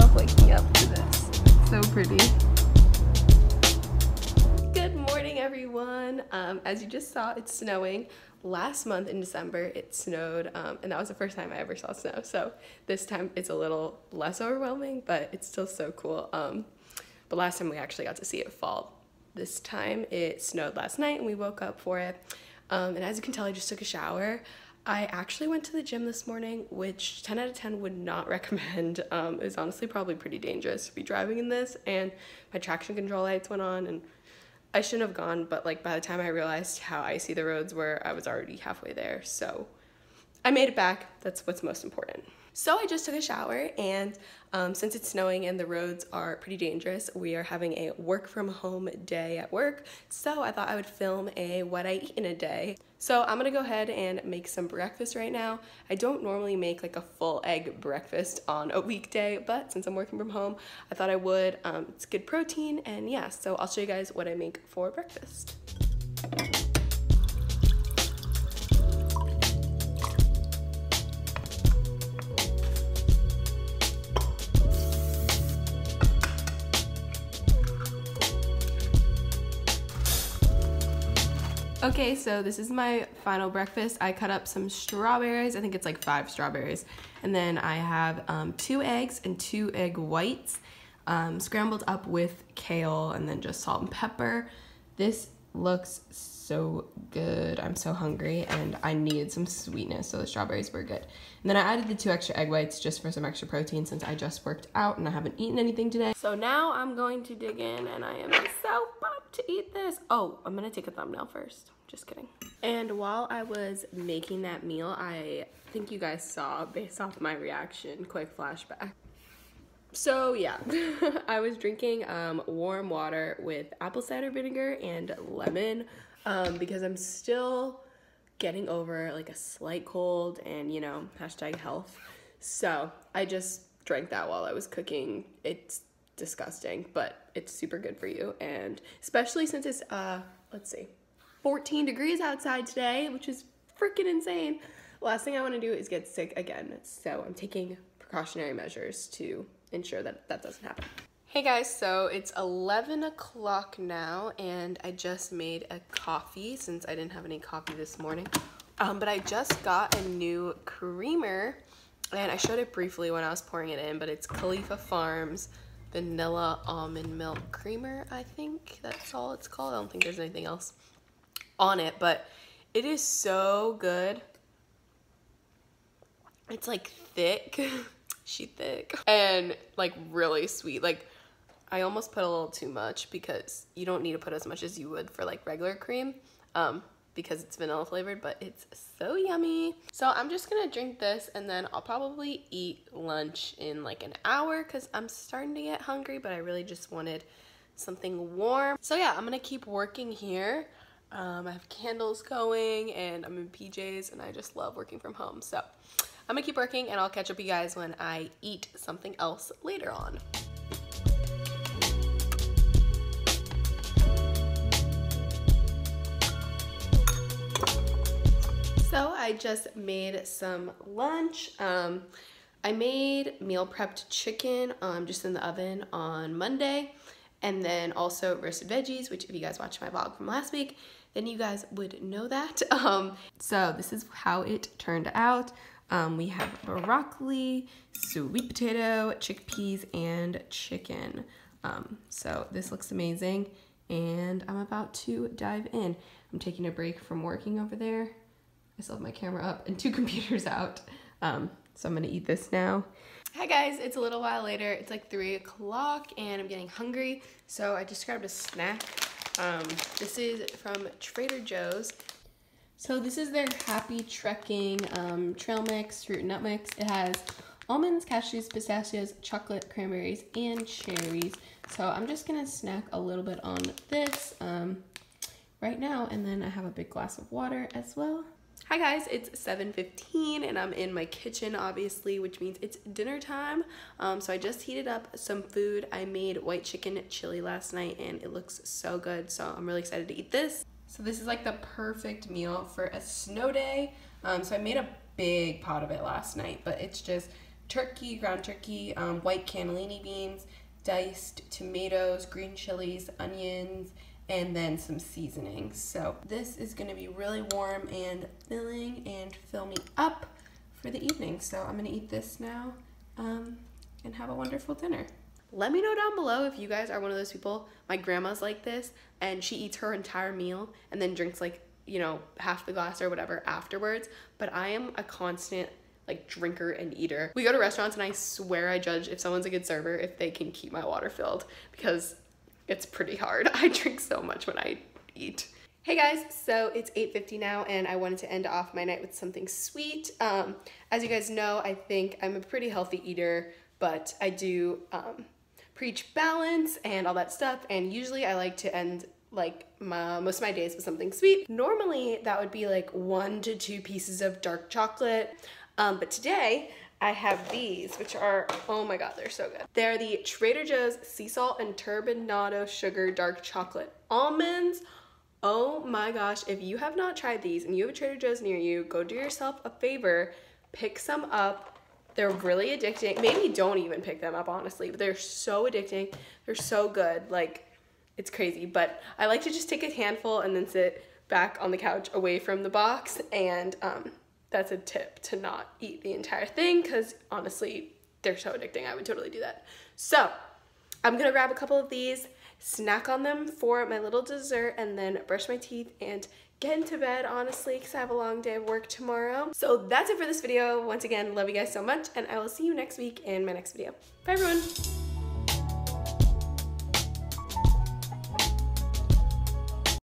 love waking up to this. It's so pretty. Good morning, everyone. As you just saw, it's snowing. Last month in December, it snowed, and that was the first time I ever saw snow. So this time it's a little less overwhelming, but it's still so cool. But last time we actually got to see it fall. This time it snowed last night and we woke up for it. And as you can tell, I just took a shower. I actually went to the gym this morning, which 10 out of 10 would not recommend. It was honestly probably pretty dangerous to be driving in this, and my traction control lights went on, and I shouldn't have gone, but like by the time I realized how icy the roads were, I was already halfway there. So I made it back. That's what's most important. So I just took a shower, and since it's snowing and the roads are pretty dangerous, we are having a work from home day at work. So I thought I would film a what I eat in a day. So I'm gonna go ahead and make some breakfast right now. I don't normally make like a full egg breakfast on a weekday, but since I'm working from home, I thought I would. It's good protein, and yeah, so I'll show you guys what I make for breakfast. Okay, so this is my final breakfast. I cut up some strawberries. I think it's like 5 strawberries. And then I have 2 eggs and 2 egg whites, scrambled up with kale and then just salt and pepper. This looks so good. I'm so hungry and I needed some sweetness, so the strawberries were good. And then I added the 2 extra egg whites just for some extra protein since I just worked out and I haven't eaten anything today. So now I'm going to dig in and I am so pumped to eat this. Oh, I'm gonna take a thumbnail first. Just kidding. And while I was making that meal, I think you guys saw, based off my reaction, quick flashback. So yeah, I was drinking warm water with apple cider vinegar and lemon because I'm still getting over like a slight cold and, you know, #health. So I just drank that while I was cooking. It's disgusting, but it's super good for you. And especially since it's, let's see, 14 degrees outside today, which is freaking insane. Last thing I want to do is get sick again. So I'm taking precautionary measures to ensure that that doesn't happen. Hey guys, so it's 11 o'clock now and I just made a coffee since I didn't have any coffee this morning. But I just got a new creamer and I showed it briefly when I was pouring it in, but it's Khalifa Farms Vanilla Almond Milk Creamer, I think that's all it's called. I don't think there's anything else on it, but it is so good. It's like thick, she thick, and like really sweet. Like I almost put a little too much because you don't need to put as much as you would for like regular cream because it's vanilla flavored, but it's so yummy. So I'm just gonna drink this and then I'll probably eat lunch in like an hour because I'm starting to get hungry, but I really just wanted something warm. So yeah, I'm gonna keep working here. I have candles going and I'm in PJs and I just love working from home. So I'm gonna keep working and I'll catch up with you guys when I eat something else later on. So I just made some lunch. I made meal prepped chicken just in the oven on Monday, and then also roasted veggies, which if you guys watched my vlog from last week, then you guys would know that. So this is how it turned out. We have broccoli, sweet potato, chickpeas, and chicken. So this looks amazing, and I'm about to dive in. I'm taking a break from working over there. I still have my camera up and 2 computers out. So I'm gonna eat this now. Hi guys, it's a little while later. It's like 3 o'clock and I'm getting hungry. So I just grabbed a snack. This is from Trader Joe's. So this is their Happy Trekking trail mix, fruit and nut mix. It has almonds, cashews, pistachios, chocolate, cranberries, and cherries. So I'm just gonna snack a little bit on this right now, and then I have a big glass of water as well. Hi guys, it's 7:15 and I'm in my kitchen obviously, which means it's dinner time. So I just heated up some food. I made white chicken chili last night and it looks so good. So I'm really excited to eat this. So this is like the perfect meal for a snow day. So I made a big pot of it last night, but it's just turkey, ground turkey, white cannellini beans, diced tomatoes, green chilies, onions, and then some seasonings. So this is gonna be really warm and filling and fill me up for the evening. So I'm gonna eat this now and have a wonderful dinner. Let me know down below if you guys are one of those people. My grandma's like this, and she eats her entire meal and then drinks like, you know, half the glass or whatever afterwards. But I am a constant like drinker and eater. We go to restaurants and I swear I judge if someone's a good server if they can keep my water filled, because it's pretty hard. I drink so much when I eat. Hey guys, so it's 8:50 now and I wanted to end off my night with something sweet. As you guys know, I think I'm a pretty healthy eater, but I do preach balance and all that stuff, and usually I like to end like most of my days with something sweet. Normally that would be like 1 to 2 pieces of dark chocolate, but today I have these, which are, oh my god, they're so good. They're the Trader Joe's Sea Salt and Turbinado Sugar Dark Chocolate Almonds. Oh my gosh, if you have not tried these and you have a Trader Joe's near you, go do yourself a favor, pick some up. They're really addicting. Maybe don't even pick them up, honestly, but they're so addicting. They're so good. Like, it's crazy. But I like to just take a handful and then sit back on the couch away from the box. And that's a tip, to not eat the entire thing, because honestly, they're so addicting. I would totally do that. So I'm going to grab a couple of these, snack on them for my little dessert, and then brush my teeth and get into bed, honestly, because I have a long day of work tomorrow. So that's it for this video. Once again, love you guys so much, and I will see you next week in my next video. Bye, everyone.